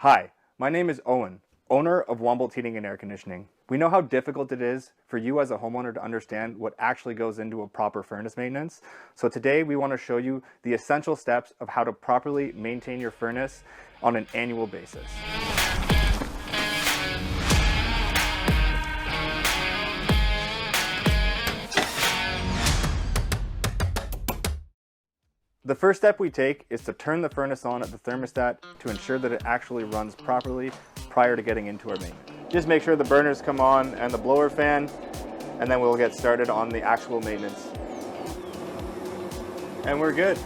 Hi, my name is Owen, owner of Wamboldt Heating and Air Conditioning. We know how difficult it is for you as a homeowner to understand what actually goes into a proper furnace maintenance. So today we want to show you the essential steps of how to properly maintain your furnace on an annual basis. The first step we take is to turn the furnace on at the thermostat to ensure that it actually runs properly prior to getting into our maintenance. Just make sure the burners come on and the blower fan, and then we'll get started on the actual maintenance. And we're good.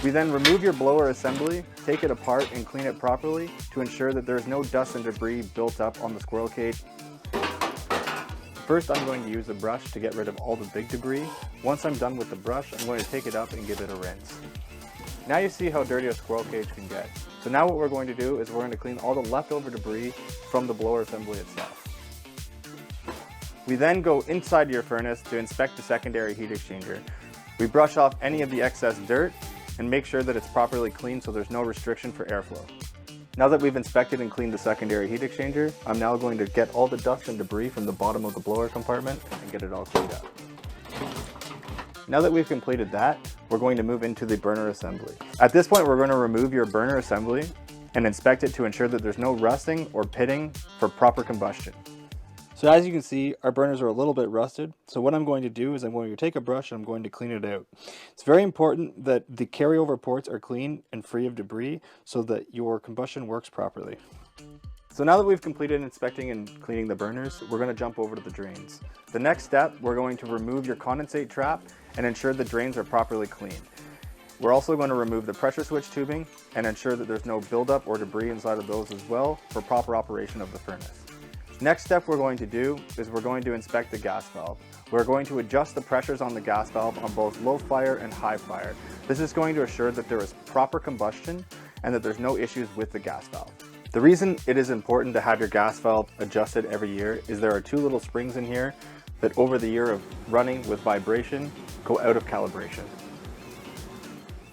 We then remove your blower assembly, take it apart and clean it properly to ensure that there's no dust and debris built up on the squirrel cage. First, I'm going to use a brush to get rid of all the big debris. Once I'm done with the brush, I'm going to take it up and give it a rinse. Now you see how dirty a squirrel cage can get. So now what we're going to do is we're going to clean all the leftover debris from the blower assembly itself. We then go inside your furnace to inspect the secondary heat exchanger. We brush off any of the excess dirt and make sure that it's properly clean so there's no restriction for airflow. Now that we've inspected and cleaned the secondary heat exchanger, I'm now going to get all the dust and debris from the bottom of the blower compartment and get it all cleaned up. Now that we've completed that, we're going to move into the burner assembly. At this point, we're going to remove your burner assembly and inspect it to ensure that there's no rusting or pitting for proper combustion. So as you can see, our burners are a little bit rusted. So what I'm going to do is I'm going to take a brush and I'm going to clean it out. It's very important that the carryover ports are clean and free of debris so that your combustion works properly. So now that we've completed inspecting and cleaning the burners, we're going to jump over to the drains. The next step, we're going to remove your condensate trap and ensure the drains are properly clean. We're also going to remove the pressure switch tubing and ensure that there's no buildup or debris inside of those as well for proper operation of the furnace. Next step we're going to do is we're going to inspect the gas valve. We're going to adjust the pressures on the gas valve on both low fire and high fire. This is going to assure that there is proper combustion and that there's no issues with the gas valve. The reason it is important to have your gas valve adjusted every year is there are two little springs in here that over the year of running with vibration go out of calibration.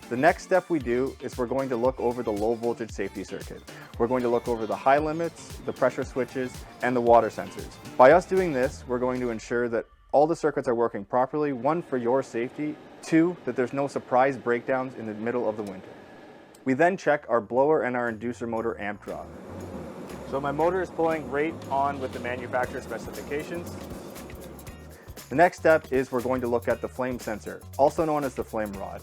The next step we do is we're going to look over the low voltage safety circuit. We're going to look over the high limits, the pressure switches, and the water sensors. By us doing this, we're going to ensure that all the circuits are working properly, one, for your safety, two, that there's no surprise breakdowns in the middle of the winter. We then check our blower and our inducer motor amp draw. So my motor is pulling right on with the manufacturer specifications. The next step is we're going to look at the flame sensor, also known as the flame rod.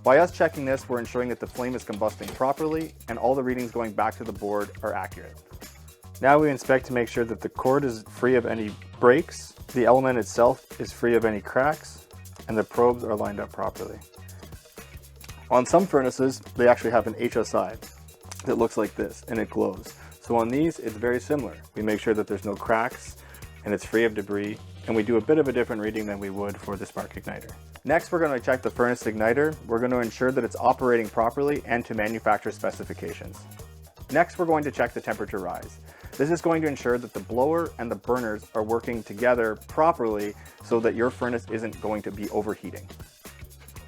By us checking this, we're ensuring that the flame is combusting properly and all the readings going back to the board are accurate. Now we inspect to make sure that the cord is free of any breaks, the element itself is free of any cracks, and the probes are lined up properly. On some furnaces, they actually have an HSI that looks like this and it glows. So on these, it's very similar. We make sure that there's no cracks and it's free of debris, and we do a bit of a different reading than we would for the spark igniter. Next, we're going to check the furnace igniter. We're going to ensure that it's operating properly and to manufacturer specifications. Next, we're going to check the temperature rise. This is going to ensure that the blower and the burners are working together properly so that your furnace isn't going to be overheating.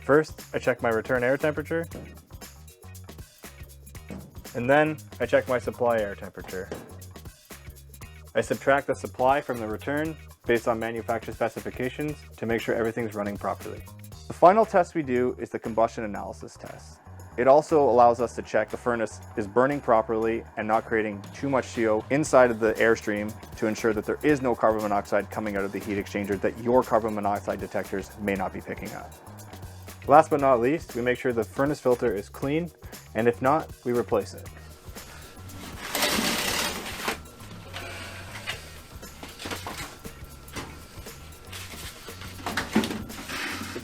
First, I check my return air temperature, and then I check my supply air temperature. I subtract the supply from the return based on manufacturer specifications to make sure everything's running properly. The final test we do is the combustion analysis test. It also allows us to check the furnace is burning properly and not creating too much CO inside of the airstream to ensure that there is no carbon monoxide coming out of the heat exchanger that your carbon monoxide detectors may not be picking up. Last but not least, we make sure the furnace filter is clean, and if not, we replace it.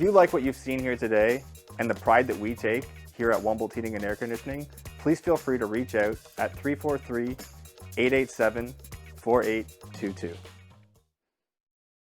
If you like what you've seen here today and the pride that we take here at Wamboldt Heating and Air Conditioning, please feel free to reach out at 343-887-4822.